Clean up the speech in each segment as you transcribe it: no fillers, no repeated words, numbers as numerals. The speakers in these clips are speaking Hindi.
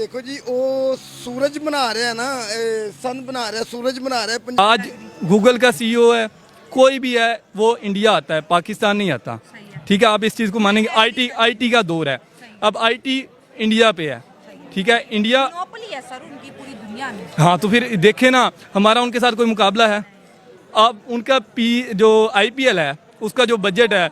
देखो जी वो सूरज बना रहे हैं ना, सन बना रहे हैं, सूरज बना रहे हैं। आज गूगल का सीईओ है, कोई भी है, वो इंडिया आता है, पाकिस्तान नहीं आता। ठीक है, आप इस चीज़ को मानेंगे। आईटी का दौर है, अब आईटी इंडिया पे है। ठीक है, इंडिया मोनोपोली है सर उनकी पूरी दुनिया में। हाँ, तो फिर देखे ना, हमारा उनके साथ कोई मुकाबला है? अब उनका जो आईपीएल है उसका जो बजट है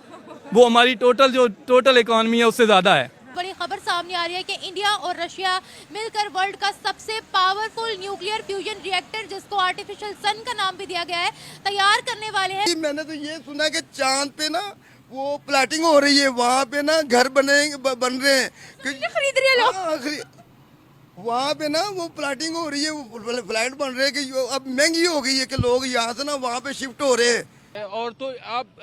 वो हमारी टोटल इकॉनमी है उससे ज़्यादा है। बड़ी खबर सामने आ रही है कि इंडिया और रशिया मिलकर वर्ल्ड का सबसे पावरफुल न्यूक्लियर फ्यूजन रिएक्टर, जिसको आर्टिफिशियल सन का नाम भी दिया गया है, तैयार करने वाले हैं। मैंने तो ये सुना कि चांद पे ना वो प्लाटिंग हो रही है, वहाँ पे ना घर बन रहे हैं। खरीद रहे हैं लोग। वहाँ पे ना वो प्लाटिंग हो रही है, वो फ्लैट बन रहे हैं कि अब महंगी हो गई है कि लोग यहाँ से ना वहाँ पे शिफ्ट हो रहे हैं। और तो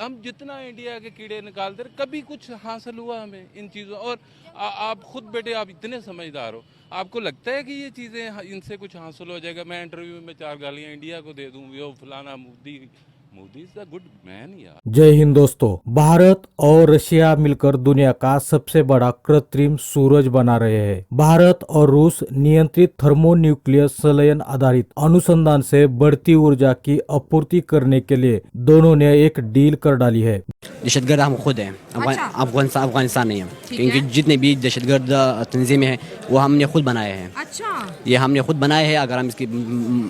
हम जितना इंडिया के कीड़े निकालते रहे, कभी कुछ हासिल हुआ हमें इन चीज़ों। और आप खुद बेटे, आप इतने समझदार हो, आपको लगता है कि ये चीज़ें इनसे कुछ हासिल हो जाएगा? मैं इंटरव्यू में 4 गालियाँ इंडिया को दे दूँ, वो फलाना Modi is a good man यार। जय हिंद दोस्तों। भारत और रशिया मिलकर दुनिया का सबसे बड़ा कृत्रिम सूरज बना रहे हैं। भारत और रूस नियंत्रित थर्मोन्यूक्लियर संलयन आधारित अनुसंधान से बढ़ती ऊर्जा की आपूर्ति करने के लिए दोनों ने एक डील कर डाली है। दहशतगर्द हम खुद हैं, अफगानिस्तान नहीं है, क्योंकि जितने भी दहशतगर्द तंजीमें हैं वो हमने खुद बनाए हैं। अच्छा, ये हमने खुद बनाए हैं। अगर हम इसकी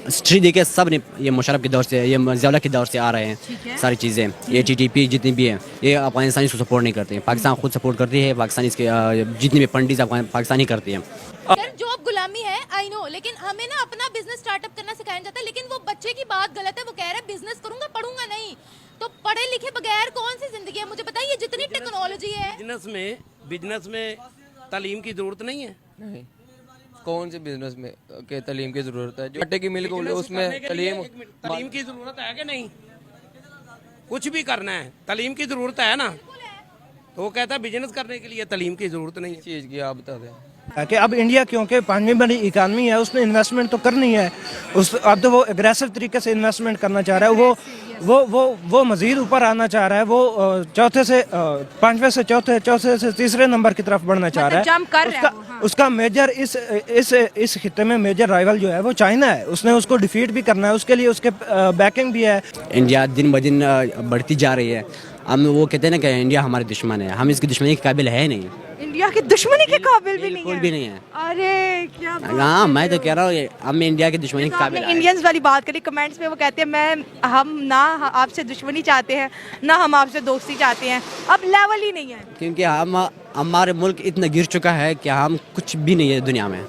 हिस्ट्री देखें, सब ने, ये मुशर्रफ के दौर से, ये ज़ियाउल्लाह के दौर से आ रहे हैं सारी चीज़ें। ये टीटीपी जितनी भी हैं, ये अफगानिस्तान इसको सपोर्ट नहीं करते हैं, पाकिस्तान खुद सपोर्ट करती है। पाकिस्तान इसके जितनी भी फंडिंग पाकिस्तानी करती हैं। सर जॉब गुलामी है, आई नो, लेकिन हमें ना अपना बिजनेस स्टार्टअप करना सिखाया जाता है। लेकिन वो बच्चे की बात गलत है, वो कह रहा है बिजनेस करूंगा, पढ़ूंगा नहीं। तो पढ़े लिखे बगैर कौन सी जिंदगी है? मुझे बताइए, जितनी टेक्नोलॉजी है। बिजनेस में तालीम की जरूरत नहीं है। नहीं, कौन से बिजनेस में के तालीम की जरूरत है? जो आटे की मिल खोले उसमें तालीम की जरूरत है कि नहीं? कुछ भी करना है तालीम की जरूरत है ना। तो वो कहता है बिजनेस करने के लिए तालीम की जरूरत नहीं है। चीज की आप बता दें कि अब इंडिया क्योंकि 5वीं बड़ी इकानमी है, उसने इन्वेस्टमेंट तो करनी है। अब तो वो एग्रेसिव तरीके से इन्वेस्टमेंट करना चाह रहा है। वो मजीद ऊपर आना चाह रहा है। वो चौथे से 5वें से चौथे से तीसरे नंबर की तरफ बढ़ना चाह रहा है। जंप कर रहा है वो, हाँ। उसका मेजर इस खित्ते में मेजर राइवल जो है वो चाइना है। उसने उसको डिफीट भी करना है, उसके लिए उसके बैकिंग भी है। इंडिया दिन ब दिन बढ़ती जा रही है। हम वो कहते हैं ना कि इंडिया हमारे दुश्मन है, हम इसकी दुश्मनी के काबिल है नहीं। इंडिया की दुश्मनी के काबिल भी नहीं है। भी नहीं है। अरे क्या बात हाँ, मैं तो कह रहा हूँ हम इंडिया की दुश्मनी के काबिल। इंडियंस वाली बात करी कमेंट्स में, वो कहते हैं हम ना आपसे दुश्मनी चाहते हैं, ना हम आपसे दोस्ती चाहते हैं। अब लेवल ही नहीं है, क्योंकि हमारे मुल्क इतना गिर चुका है कि हम कुछ भी नहीं है दुनिया में।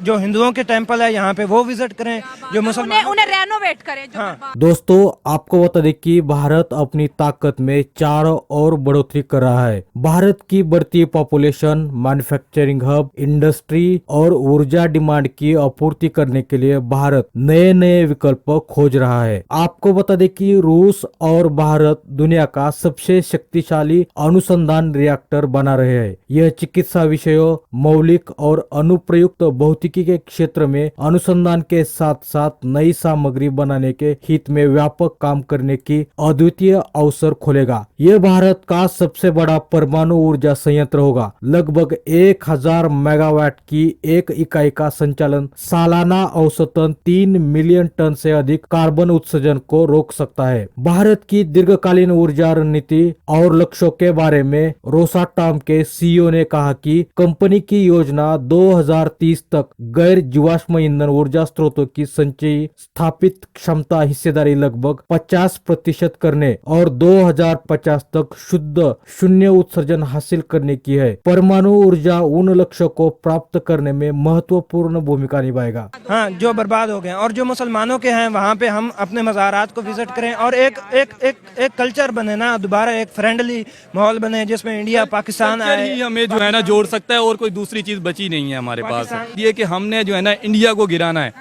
जो हिंदुओं के टेंपल है यहाँ पे वो विजिट करें, जो मुसलमान उन्हें रेनोवेट करें। हाँ। दोस्तों, आपको बता दें कि भारत अपनी ताकत में चारों ओर बढ़ोतरी कर रहा है। भारत की बढ़ती पॉपुलेशन, मैन्युफैक्चरिंग हब, इंडस्ट्री और ऊर्जा डिमांड की आपूर्ति करने के लिए भारत नए नए विकल्प खोज रहा है। आपको बता दें कि रूस और भारत दुनिया का सबसे शक्तिशाली अनुसंधान रिएक्टर बना रहे हैं। यह चिकित्सा विषयों, मौलिक और अनुप्रयुक्त भौतिकी के क्षेत्र में अनुसंधान के साथ साथ नई सामग्री बनाने के हित में व्यापक काम करने की अद्वितीय अवसर खोलेगा। यह भारत का सबसे बड़ा परमाणु ऊर्जा संयंत्र होगा। लगभग 1000 मेगावाट की एक इकाई का संचालन सालाना औसतन 3 मिलियन टन से अधिक कार्बन उत्सर्जन को रोक सकता है। भारत की दीर्घकालीन ऊर्जा रणनीति और लक्ष्यों के बारे में रोसाटॉम के सीईओ ने कहा कि कंपनी की योजना 2030 तक गैर जीवाश्म ईंधन ऊर्जा स्रोतों की संचयी स्थापित क्षमता हिस्सेदारी लगभग 50% करने और 2050 तक शुद्ध शून्य उत्सर्जन हासिल करने की है। परमाणु ऊर्जा उन लक्ष्यों को प्राप्त करने में महत्वपूर्ण भूमिका निभाएगा। हाँ, जो बर्बाद हो गए और जो मुसलमानों के हैं वहाँ पे हम अपने मज़ारात को विजिट करें और एक कल्चर बने ना, दोबारा एक फ्रेंडली माहौल बने जिसमें इंडिया पाकिस्तान आए। हमें जो है ना जोड़ सकता है, और कोई दूसरी चीज बची नहीं है हमारे पास। ये कि हमने जो है ना इंडिया को गिराना है,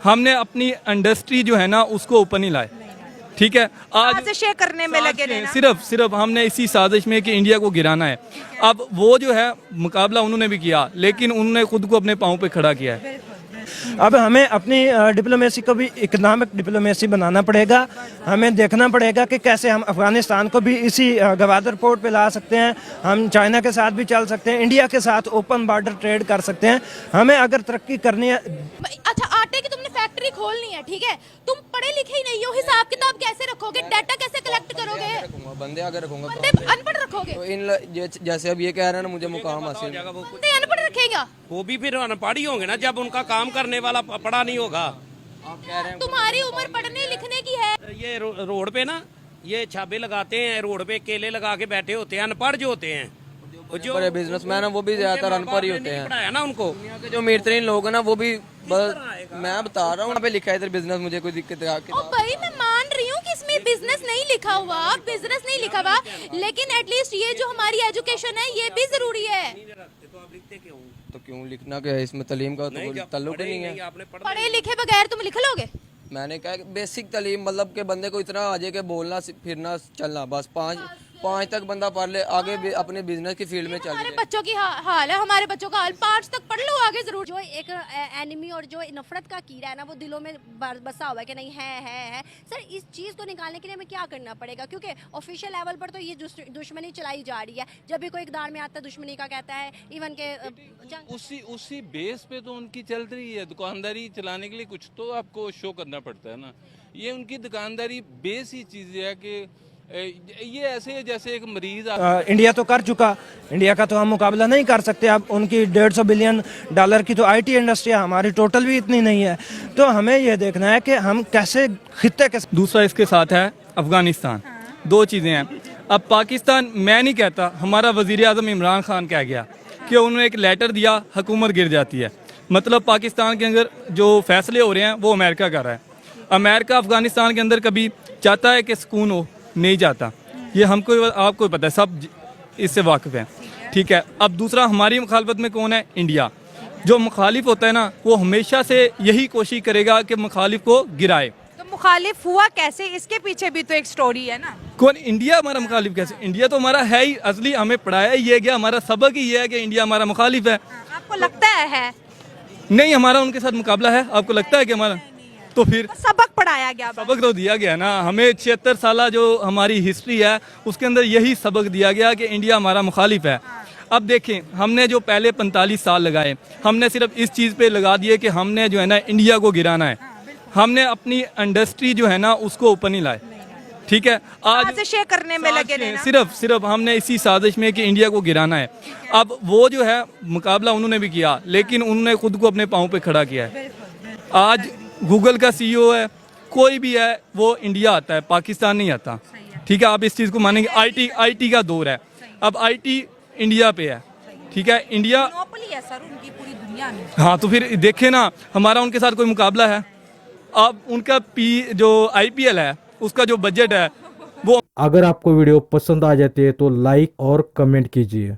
हमने अपनी इंडस्ट्री जो है ना उसको ऊपर नहीं लाए। ठीक है, आज साजिशें करने में लगे रहना। सिर्फ हमने इसी साजिश में कि इंडिया को गिराना है। अब वो जो है मुकाबला उन्होंने भी किया, लेकिन उन्होंने खुद को अपने पाँव पे खड़ा किया है। अब हमें अपनी डिप्लोमेसी को भी इकोनॉमिक डिप्लोमेसी बनाना पड़ेगा। हमें देखना पड़ेगा कि कैसे हम अफ़गानिस्तान को भी इसी गवादर पोर्ट पे ला सकते हैं। हम चाइना के साथ भी चल सकते हैं, इंडिया के साथ ओपन बॉर्डर ट्रेड कर सकते हैं। हमें अगर तरक्की करनी है। अच्छा, आटे की तुमने फैक्ट्री खोलनी है, ठीक है, तुम पढ़े लिखे ही नहीं हो, हिसाब किताब कैसे रखोगे, डाटा कैसे कलेक्ट करोगे, बंदे आगे रखूंगा बंदे अनपढ़ रखोगे, तो जैसे अब ये कह रहे हैं ना मुझे मुकाम हासिल, बंदे अनपढ़ रखेगा। वो भी फिर अनपढ़ ही होंगे ना जब उनका काम करने वाला पढ़ा नहीं होगा। तुम्हारी उम्र पढ़ने लिखने की है। ये रोड पे ना ये छाबे लगाते हैं, रोड पे केले लगा के बैठे होते हैं, अनपढ़ जो होते हैं, जो बड़े बिजनेसमैन है वो भी ज्यादातर अनपढ़ ही होते हैं। पढ़ाया ना उनको। दुनिया के जो अमीर तरीन लोग हैं ना वो भी बस मैं बता रहा हूँ यहाँ पे लिखा है इधर बिजनेस, मुझे कोई दिक्कत है। ओ भाई, मैं मान रही हूँ कि इसमें बिजनेस नहीं लिखा हुआ, बिजनेस नहीं लिखा हुआ, लेकिन एटलीस्ट ये जो हमारी एजुकेशन है ये भी जरूरी है। तो क्यों लिखना क्या है इसमें, तालीम का तो कोई ताल्लुक ही नहीं है। पढ़े लिखे बगैर तुम लिख लोगे? मैंने कहा कि बेसिक तालीम मतलब के बंदे को इतना आ जाए कि बोलना फिरना चलना, बस पाँच तक बंदा पढ़ ले, आगे भी अपने बिजनेस की फील्ड में चल हमारे बच्चों की हाल है, हमारे बच्चों का हाल 5 तक पढ़ लो, आगे जरूर। जो एक एनिमी और जो नफरत का कीड़ा है ना वो दिलों में बसा हुआ है कि नहीं है सर, इस चीज़ को निकालने के लिए हमें क्या करना पड़ेगा? क्योंकि ऑफिशियल लेवल पर तो ये दुश्मनी चलाई जा रही है, जब भी कोई इकदार में आता है दुश्मनी का कहता है, इवन के उसी बेस पे तो उनकी चल रही है। दुकानदारी चलाने के लिए कुछ तो आपको शो करना पड़ता है ना। ये उनकी दुकानदारी बेस ही चीज़ है कि ये ऐसे है जैसे एक मरीज इंडिया तो कर चुका, इंडिया का तो हम मुकाबला नहीं कर सकते। अब उनकी 150 बिलियन डॉलर की तो आईटी इंडस्ट्री है, हमारी टोटल भी इतनी नहीं है। तो हमें ये देखना है कि हम कैसे खित्ते के। दूसरा इसके साथ है अफगानिस्तान। दो चीज़ें हैं। अब पाकिस्तान, मैं नहीं कहता, हमारा वज़ीर आज़म इमरान खान कह गया कि उन्होंने एक लेटर दिया, हुकूमत गिर जाती है। मतलब पाकिस्तान के अंदर जो फैसले हो रहे हैं वो अमेरिका कर रहा है। अमेरिका अफगानिस्तान के अंदर कभी चाहता है कि सुकून हो, नहीं जाता। ये हमको आपको पता है, सब इससे वाकिफ़ हैं, ठीक है। अब दूसरा, हमारी मुखालफत में कौन है? इंडिया। जो मुखालिफ होता है ना वो हमेशा से यही कोशिश करेगा कि मुखालिफ को गिराए। तो मुखालिफ हुआ कैसे? इसके पीछे भी तो एक स्टोरी है ना। कौन? इंडिया हमारा मुखालिफ कैसे? इंडिया तो हमारा है ही, असली हमें पढ़ाया ही ये गया, हमारा सबक ही ये है कि इंडिया हमारा मुखालिफ है। आपको लगता है? नहीं, हमारा उनके साथ मुकाबला है। आपको लगता है कि हमारा? तो फिर सबक पढ़ाया गया, सबक तो दिया गया ना हमें। 76 साल जो हमारी हिस्ट्री है उसके अंदर यही सबक दिया गया कि इंडिया हमारा मुखालिफ है। अब देखें, हमने जो पहले 45 साल लगाए, हमने सिर्फ इस चीज़ पे लगा दिए कि हमने जो है ना इंडिया को गिराना है। हमने अपनी इंडस्ट्री जो है ना उसको ऊपर नहीं लाए, ठीक है। आज साजिशें करने में लगे रहना। सिर्फ हमने इसी साजिश में कि इंडिया को गिराना है। अब वो जो है मुकाबला उन्होंने भी किया, लेकिन उन्होंने खुद को अपने पाँव पे खड़ा किया है। आज गूगल का CEO है, कोई भी है, वो इंडिया आता है, पाकिस्तान नहीं आता, ठीक है। आप इस चीज़ को मानेंगे। आईटी का दौर है, अब आईटी इंडिया पे है, ठीक है। इंडिया मोनोपोली है सर उनकी पूरी दुनिया में। हाँ, तो फिर देखें ना, हमारा उनके साथ कोई मुकाबला है? अब उनका जो IPL है उसका जो बजट है वो। अगर आपको वीडियो पसंद आ जाती है तो लाइक और कमेंट कीजिए।